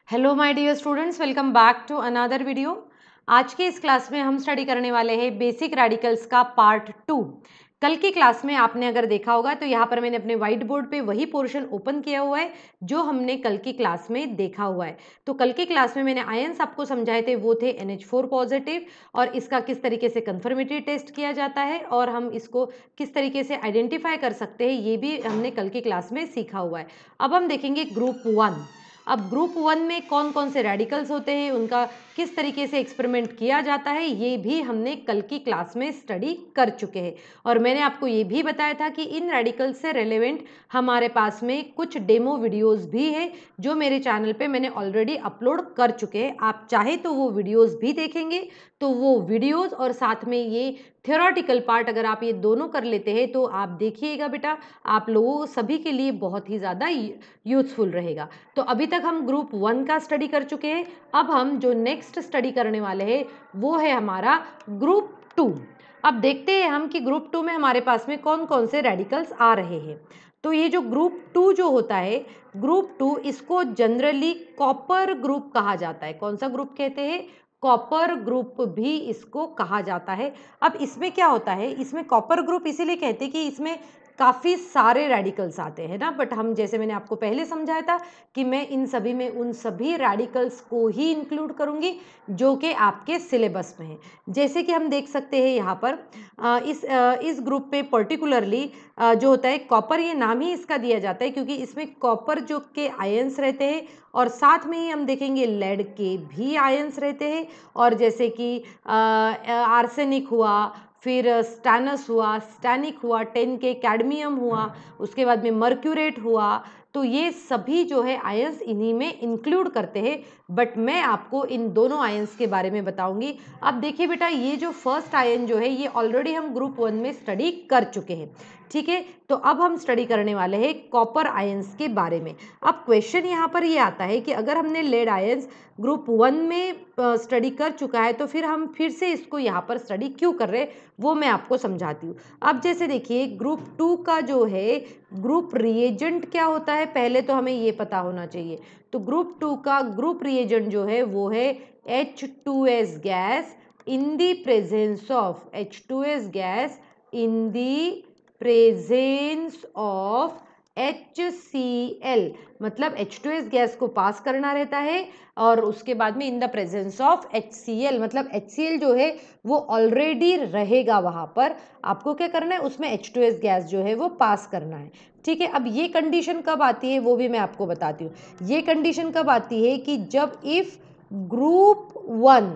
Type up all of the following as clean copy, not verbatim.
Hello my dear students, welcome back to another video. आज के इस क्लास में हम स्टडी करने वाले हैं बेसिक रेडिकल्स का पार्ट 2। कल की क्लास में आपने अगर देखा होगा तो यहाँ पर मैंने अपने व्हाइट बोर्ड पे वही पोर्शन ओपन किया हुआ है जो हमने कल की क्लास में देखा हुआ है। तो कल की क्लास में मैंने आयंस आपको समझाए थे, वो थे NH4 पॉजिटिव, और इसका किस तरीके से कन्फर्मेटरी टेस्ट किया जाता है और हम इसको किस तरीके से आइडेंटिफाई कर सकते हैं, ये भी हमने कल की क्लास में सीखा हुआ है। अब हम देखेंगे ग्रुप 1। अब ग्रुप 1 में कौन कौन से रेडिकल्स होते हैं, उनका किस तरीके से एक्सपेरिमेंट किया जाता है, ये भी हमने कल की क्लास में स्टडी कर चुके हैं। और मैंने आपको ये भी बताया था कि इन रेडिकल्स से रिलेवेंट हमारे पास में कुछ डेमो वीडियोस भी है जो मेरे चैनल पे मैंने ऑलरेडी अपलोड कर चुके हैं। आप चाहे तो वो वीडियोस भी देखेंगे, तो वो वीडियोस और साथ में ये थियोरेटिकल पार्ट अगर आप ये दोनों कर लेते हैं तो आप देखिएगा बेटा, आप लोगों सभी के लिए बहुत ही ज़्यादा यूजफुल रहेगा। तो अभी तक हम ग्रुप 1 का स्टडी कर चुके हैं। अब हम जो नेक्स्ट स्टडी करने वाले हैं वो है हमारा ग्रुप 2। अब देखते हैं हम कि ग्रुप 2 में हमारे पास में कौन कौन से रेडिकल्स आ रहे हैं। तो ये जो ग्रुप 2 जो होता है, ग्रुप 2 इसको जनरली कॉपर ग्रुप कहा जाता है। कौन सा ग्रुप कहते हैं? कॉपर ग्रुप भी इसको कहा जाता है। अब इसमें क्या होता है, इसमें कॉपर ग्रुप इसीलिए कहते हैं कि इसमें काफ़ी सारे रेडिकल्स आते हैं ना, बट हम जैसे मैंने आपको पहले समझाया था कि मैं इन सभी में उन सभी रेडिकल्स को ही इंक्लूड करूंगी जो कि आपके सिलेबस में है। जैसे कि हम देख सकते हैं यहाँ पर इस ग्रुप पे पर्टिकुलरली जो होता है कॉपर, ये नाम ही इसका दिया जाता है क्योंकि इसमें कॉपर जो के आयंस रहते हैं और साथ में ही हम देखेंगे लेड के भी आयंस रहते हैं। और जैसे कि आर्सेनिक हुआ, फिर स्टैनस हुआ, स्टैनिक हुआ, 10 के कैडमियम हुआ, उसके बाद में मर्क्यूरेट हुआ। तो ये सभी जो है आयंस इन्हीं में इंक्लूड करते हैं, बट मैं आपको इन दोनों आयंस के बारे में बताऊंगी। अब देखिए बेटा, ये जो फर्स्ट आयन जो है ये ऑलरेडी हम ग्रुप 1 में स्टडी कर चुके हैं, ठीक है। तो अब हम स्टडी करने वाले हैं कॉपर आयंस के बारे में। अब क्वेश्चन यहाँ पर ये आता है कि अगर हमने लेड आयंस ग्रुप 1 में स्टडी कर चुका है तो फिर हम फिर से इसको यहाँ पर स्टडी क्यों कर रहे हैं, वो मैं आपको समझाती हूँ। अब जैसे देखिए ग्रुप 2 का जो है ग्रुप रिएजेंट क्या होता है, पहले तो हमें ये पता होना चाहिए। तो ग्रुप 2 का ग्रुप रिएजेंट जो है वो है H2S gas in the presence of H2S gas in the presence of HCl। मतलब H2S गैस को पास करना रहता है और उसके बाद में in the presence of HCl, मतलब HCl जो है वो ऑलरेडी रहेगा वहाँ पर। आपको क्या करना है, उसमें H2S गैस जो है वो पास करना है, ठीक है। अब ये कंडीशन कब आती है वो भी मैं आपको बताती हूँ। ये कंडीशन कब आती है कि जब इफ ग्रुप 1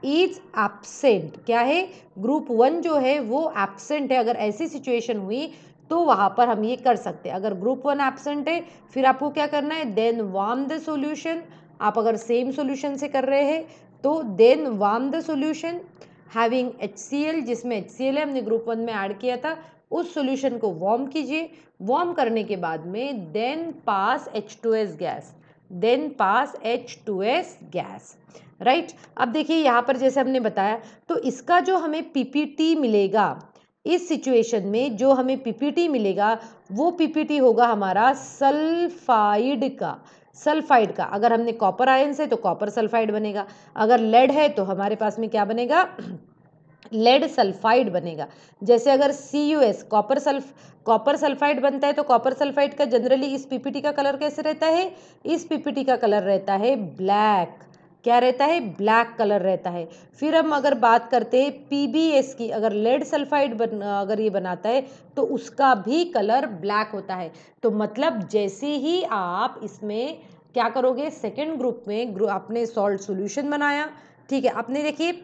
इज एब्सेंट। क्या है? ग्रुप 1 जो है वो एब्सेंट है। अगर ऐसी सिचुएशन हुई तो वहाँ पर हम ये कर सकते हैं। अगर ग्रुप 1 एब्सेंट है फिर आपको क्या करना है, देन वार्म द सॉल्यूशन। आप अगर सेम सॉल्यूशन से कर रहे हैं तो then warm the solution having HCl, जिसमें HCl है हमने ग्रुप 1 में ऐड किया था, उस सॉल्यूशन को वार्म कीजिए। वार्म करने के बाद में then pass H2S gas, then pass H2S gas, right. अब देखिए यहाँ पर जैसे हमने बताया, तो इसका जो हमें PPT मिलेगा इस सिचुएशन में, जो हमें PPT मिलेगा वो PPT होगा हमारा सल्फाइड का। सल्फाइड का, अगर हमने कॉपर आयन से तो कॉपर सल्फाइड बनेगा, अगर लेड है तो हमारे पास में क्या बनेगा, लेड सल्फाइड बनेगा। जैसे अगर CuS कॉपर सल्फाइड बनता है तो कॉपर सल्फाइड का जनरली इस PPT का कलर कैसे रहता है, इस PPT का कलर रहता है ब्लैक। क्या रहता है? ब्लैक कलर रहता है। फिर हम अगर बात करते हैं PbS की, अगर लेड सल्फाइड अगर ये बनाता है तो उसका भी कलर ब्लैक होता है। तो मतलब जैसे ही आप इसमें क्या करोगे, सेकेंड ग्रुप में आपने सॉल्ट सोल्यूशन बनाया, ठीक है। आपने देखिए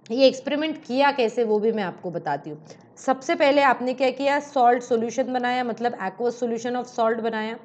ये एक्सपेरिमेंट किया कैसे वो भी मैं आपको बताती हूँ। सबसे पहले आपने क्या किया, सॉल्ट सॉल्यूशन बनाया, मतलब एक्वस सॉल्यूशन ऑफ सॉल्ट बनाया।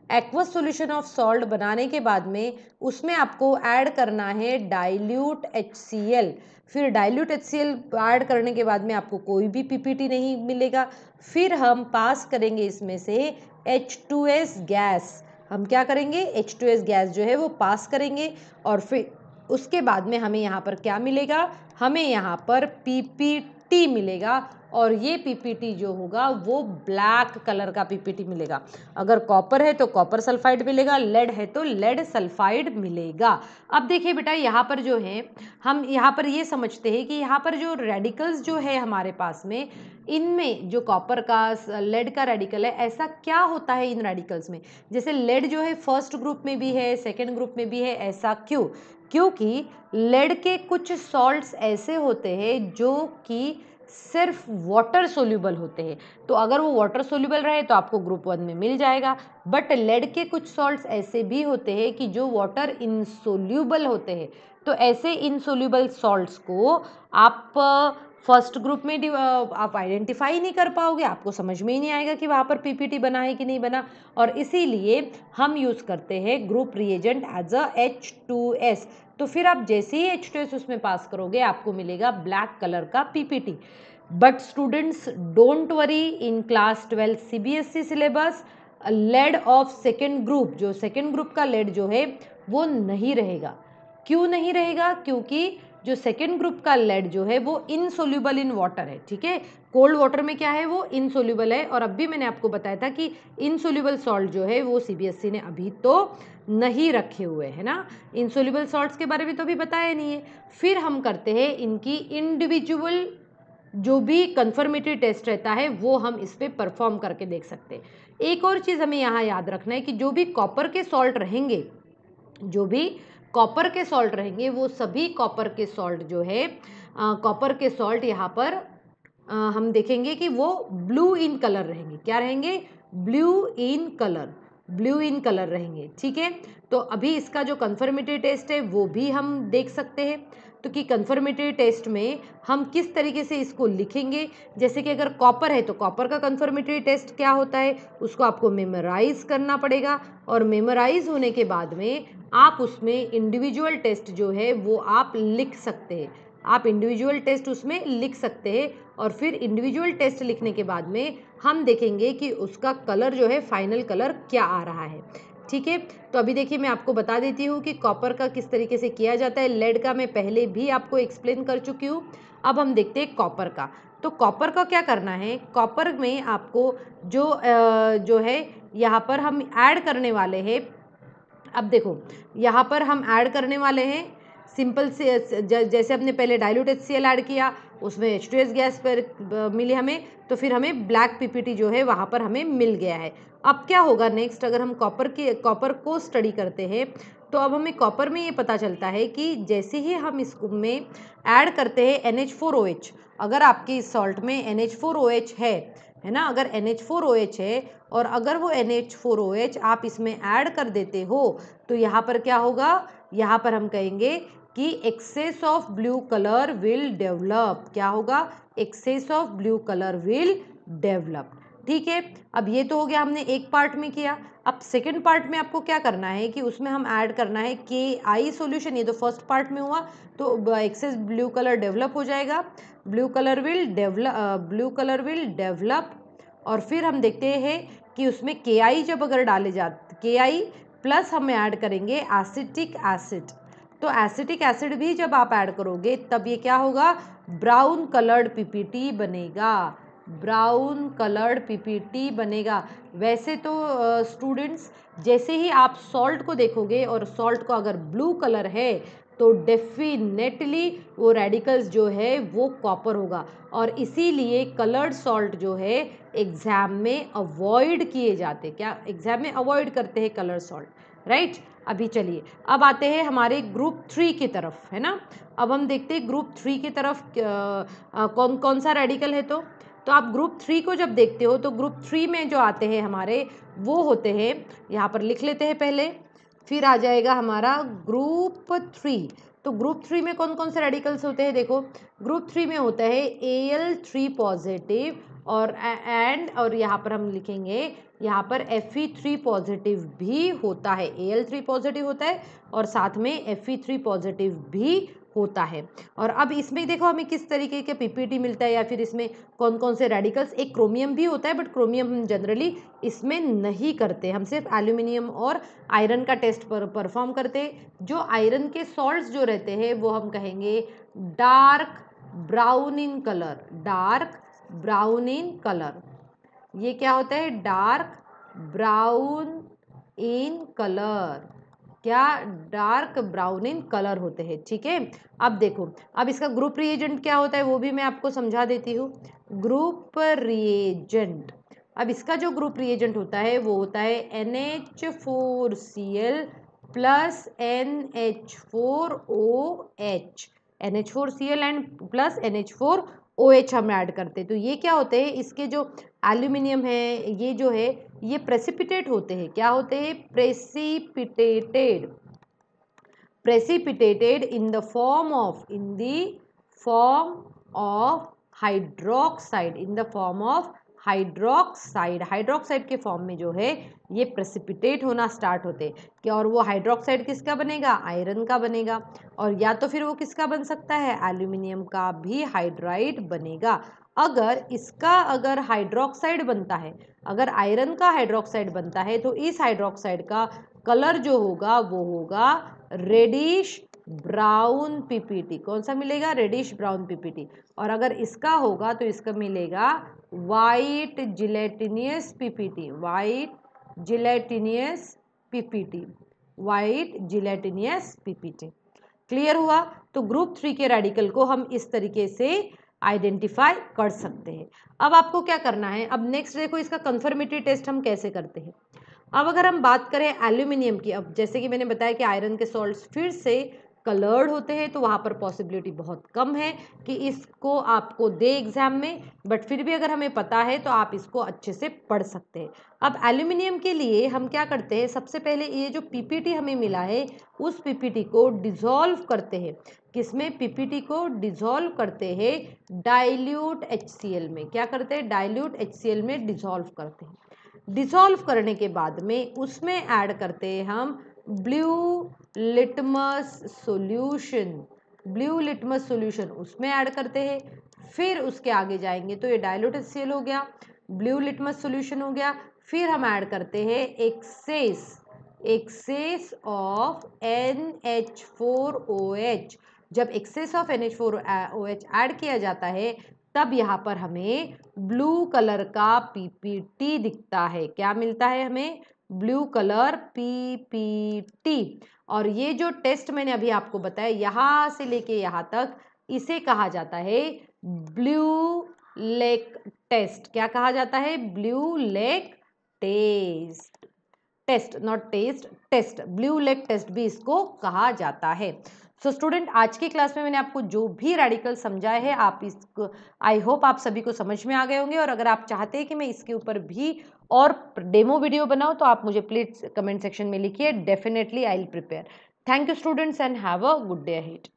एक्वस सॉल्यूशन ऑफ सॉल्ट बनाने के बाद में उसमें आपको ऐड करना है डाइल्यूट HCl। फिर डाइल्यूट HCl ऐड करने के बाद में आपको कोई भी PPT नहीं मिलेगा। फिर हम पास करेंगे इसमें से H2S गैस। हम क्या करेंगे, H2S गैस जो है वो पास करेंगे और फिर उसके बाद में हमें यहाँ पर क्या मिलेगा, हमें यहाँ पर PPT मिलेगा। और ये पीपीटी जो होगा वो ब्लैक कलर का पीपीटी मिलेगा। अगर कॉपर है तो कॉपर सल्फाइड मिलेगा, लेड है तो लेड सल्फाइड मिलेगा। अब देखिए बेटा यहाँ पर जो है हम यहाँ पर ये समझते हैं कि यहाँ पर जो रेडिकल्स जो है हमारे पास में, इनमें जो कॉपर का लेड का रेडिकल है, ऐसा क्या होता है इन रेडिकल्स में, जैसे लेड जो है फर्स्ट ग्रुप में भी है सेकेंड ग्रुप में भी है, ऐसा क्यों? क्योंकि लेड के कुछ सॉल्ट्स ऐसे होते हैं जो कि सिर्फ वाटर सोल्यूबल होते हैं, तो अगर वो वाटर सोल्यूबल रहे तो आपको ग्रुप 1 में मिल जाएगा। बट लेड के कुछ सॉल्ट्स ऐसे भी होते हैं कि जो वाटर इनसोल्यूबल होते हैं, तो ऐसे इनसोल्यूबल सॉल्ट्स को आप फर्स्ट ग्रुप में आप आइडेंटिफाई नहीं कर पाओगे, आपको समझ में ही नहीं आएगा कि वहाँ पर पीपीटी बना है कि नहीं बना, और इसीलिए हम यूज़ करते हैं group reagent as a H2S। तो फिर आप जैसे ही H2S उसमें पास करोगे आपको मिलेगा ब्लैक कलर का PPT. But students don't worry, in class 12 CBSE syllabus laid off second group, जो सेकेंड ग्रुप का लेड जो है वो नहीं रहेगा। क्यों नहीं रहेगा? क्योंकि जो सेकेंड ग्रुप का लेड जो है वो इनसोल्यूबल इन वाटर है, ठीक है। कोल्ड वाटर में क्या है, वो इनसोल्यूबल है, और अभी मैंने आपको बताया था कि इनसोल्यूबल सॉल्ट जो है वो CBSE ने अभी तो नहीं रखे हुए है ना, इनसोल्यूबल सॉल्ट्स के बारे में तो अभी बताया नहीं है। फिर हम करते हैं इनकी इंडिविजुअल जो भी कन्फर्मेटरी टेस्ट रहता है वो हम इस पर परफॉर्म करके देख सकते हैं। एक और चीज़ हमें यहाँ याद रखना है कि जो भी कॉपर के सॉल्ट रहेंगे, जो भी कॉपर के सॉल्ट रहेंगे, वो सभी कॉपर के सॉल्ट जो है कॉपर के सॉल्ट यहाँ पर हम देखेंगे कि वो ब्लू इन कलर रहेंगे। क्या रहेंगे? Blue in colour, blue in colour रहेंगे, ठीक है। तो अभी इसका जो कन्फर्मेटरी टेस्ट है वो भी हम देख सकते हैं। तो कि कन्फर्मेटरी टेस्ट में हम किस तरीके से इसको लिखेंगे, जैसे कि अगर कॉपर है तो कॉपर का कन्फर्मेटरी टेस्ट क्या होता है, उसको आपको मेमोराइज करना पड़ेगा, और मेमोराइज होने के बाद में आप उसमें इंडिविजुअल टेस्ट जो है वो आप लिख सकते हैं, आप इंडिविजुअल टेस्ट उसमें लिख सकते हैं। और फिर इंडिविजुअल टेस्ट लिखने के बाद में हम देखेंगे कि उसका कलर जो है फाइनल कलर क्या आ रहा है, ठीक है। तो अभी देखिए मैं आपको बता देती हूँ कि कॉपर का किस तरीके से किया जाता है, लेड का मैं पहले भी आपको एक्सप्लेन कर चुकी हूँ। अब हम देखते हैं कॉपर का। तो कॉपर का क्या करना है, कॉपर में आपको जो है यहाँ पर हम ऐड करने वाले हैं। अब देखो यहाँ पर हम ऐड करने वाले हैं सिंपल से, जैसे हमने पहले डाइल्यूट HCl ऐड किया, उसमें H2S गैस पर मिली हमें, तो फिर हमें ब्लैक पीपीटी जो है वहाँ पर हमें मिल गया है। अब क्या होगा नेक्स्ट, अगर हम कॉपर को स्टडी करते हैं तो अब हमें कॉपर में ये पता चलता है कि जैसे ही हम इसमें ऐड करते हैं NH4OH, अगर आपके इस सॉल्ट में NH4OH है ना, अगर NH4OH है और अगर वो NH4OH आप इसमें ऐड कर देते हो तो यहाँ पर क्या होगा, यहाँ पर हम कहेंगे कि excess of blue colour will develop. क्या होगा? Excess of blue colour will develop, ठीक है। अब ये तो हो गया, हमने एक पार्ट में किया। अब सेकंड पार्ट में आपको क्या करना है कि उसमें हम ऐड करना है KI सॉल्यूशन। ये तो फर्स्ट पार्ट में हुआ, तो एक्सेस ब्लू कलर डेवलप हो जाएगा, ब्लू कलर विल डेवलप। और फिर हम देखते हैं कि उसमें KI जब अगर डाले जाते, KI प्लस हम ऐड करेंगे एसिटिक एसिड, तो एसिटिक एसिड भी जब आप ऐड करोगे तब ये क्या होगा, ब्राउन कलर्ड पीपीटी बनेगा, ब्राउन कलर्ड पीपीटी बनेगा। वैसे तो स्टूडेंट्स जैसे ही आप सॉल्ट को देखोगे और सॉल्ट को अगर ब्लू कलर है तो डेफिनेटली वो रेडिकल्स जो है वो कॉपर होगा, और इसीलिए कलर्ड सॉल्ट जो है एग्जाम में अवॉइड किए जाते। क्या एग्जाम में अवॉइड करते हैं कलर सॉल्ट, राइट। अभी चलिए अब आते हैं हमारे ग्रुप 3 की तरफ, है ना। अब हम देखते हैं ग्रुप 3 की तरफ कौन कौन सा रेडिकल है। तो आप ग्रुप 3 को जब देखते हो तो ग्रुप 3 में जो आते हैं हमारे वो होते हैं, यहाँ पर लिख लेते हैं पहले, फिर आ जाएगा हमारा ग्रुप 3। तो ग्रुप 3 में कौन कौन से रेडिकल्स होते हैं, देखो ग्रुप 3 में होता है Al3 पॉजिटिव और यहाँ पर हम लिखेंगे, यहाँ पर Fe3 पॉजिटिव भी होता है, Al3 पॉजिटिव होता है और साथ में Fe3 पॉजिटिव भी होता है। और अब इसमें देखो हमें किस तरीके के पीपीटी मिलता है, या फिर इसमें कौन कौन से रेडिकल्स, एक क्रोमियम भी होता है, बट क्रोमियम हम जनरली इसमें नहीं करते, हम सिर्फ एल्यूमिनियम और आयरन का टेस्ट परफॉर्म करते हैं। जो आयरन के सॉल्ट्स जो रहते हैं वो हम कहेंगे dark brown in colour, dark brown in colour. ये क्या होता है? Dark brown in colour. क्या? डार्क ब्राउन इन कलर होते हैं। ठीक है, अब देखो, अब इसका ग्रुप रिएजेंट क्या होता है वो भी मैं आपको समझा देती हूँ। ग्रुप रिएजेंट, अब इसका जो ग्रुप रिएजेंट होता है वो होता है NH4Cl plus NH4OH। NH4Cl and plus NH4OH हम ऐड करते हैं। तो ये क्या होते हैं? इसके जो एल्यूमिनियम है ये जो है ये प्रेसिपिटेट होते हैं। क्या होते हैं? Precipitated. Precipitated in the form of hydroxide, in the form of hydroxide. Hydroxide के फॉर्म में जो है ये प्रेसिपिटेट होना स्टार्ट होते हैं। क्या? और वो हाइड्रोक्साइड किसका बनेगा? आयरन का बनेगा। और या तो फिर वो किसका बन सकता है? एल्यूमिनियम का भी हाइड्राइड बनेगा। अगर हाइड्रोक्साइड बनता है, अगर आयरन का हाइड्रोक्साइड बनता है तो इस हाइड्रोक्साइड का कलर जो होगा वो होगा रेडिश ब्राउन पीपीटी। कौन सा मिलेगा? Reddish brown PPT. और अगर इसका होगा तो इसका मिलेगा white gelatinous PPT. White gelatinous PPT. White gelatinous PPT. Clear हुआ? तो ग्रुप 3 के रेडिकल को हम इस तरीके से आइडेंटिफाई कर सकते हैं। अब आपको क्या करना है? अब नेक्स्ट देखो इसका कंफर्मेटरी टेस्ट हम कैसे करते हैं। अब अगर हम बात करें एल्यूमिनियम की, अब जैसे कि मैंने बताया कि आयरन के सॉल्ट्स फिर से कलर्ड होते हैं तो वहाँ पर पॉसिबिलिटी बहुत कम है कि इसको आपको दे एग्जाम में, बट फिर भी अगर हमें पता है तो आप इसको अच्छे से पढ़ सकते हैं। अब एल्यूमिनियम के लिए हम क्या करते हैं? सबसे पहले ये जो पीपीटी हमें मिला है उस पीपीटी को डिसॉल्व करते हैं। किसमें? पीपीटी को डिसॉल्व करते हैं डाइल्यूट HCl में। क्या करते हैं? डाइल्यूट HCl में डिसॉल्व करते हैं। डिसॉल्व करने के बाद में उसमें ऐड करते हैं हम blue litmus solution. Blue litmus solution उसमें ऐड करते हैं। फिर उसके आगे जाएंगे तो ये डाइल्यूट HCl हो गया, ब्लू लिटमस सॉल्यूशन हो गया। फिर हम ऐड करते हैं एक्सेस ऑफ NH4OH। जब एक्सेस ऑफ NH4OH ऐड किया जाता है तब यहाँ पर हमें ब्लू कलर का पीपीटी दिखता है। क्या मिलता है हमें? Blue colour PPT. और ये जो टेस्ट मैंने अभी आपको बताया यहाँ से लेके यहाँ तक, इसे कहा जाता है ब्लू लेक टेस्ट। क्या कहा जाता है? Blue lake test. Test, not test, test. Blue lake test भी इसको कहा जाता है। सो स्टूडेंट, आज की क्लास में मैंने आपको जो भी रेडिकल समझाए हैं आप इसको, आई होप आप सभी को समझ में आ गए होंगे। और अगर आप चाहते हैं कि मैं इसके ऊपर भी और डेमो वीडियो बनाऊं तो आप मुझे प्लीज कमेंट सेक्शन में लिखिए। Definitely I will prepare. Thank you students and have a good day ahead.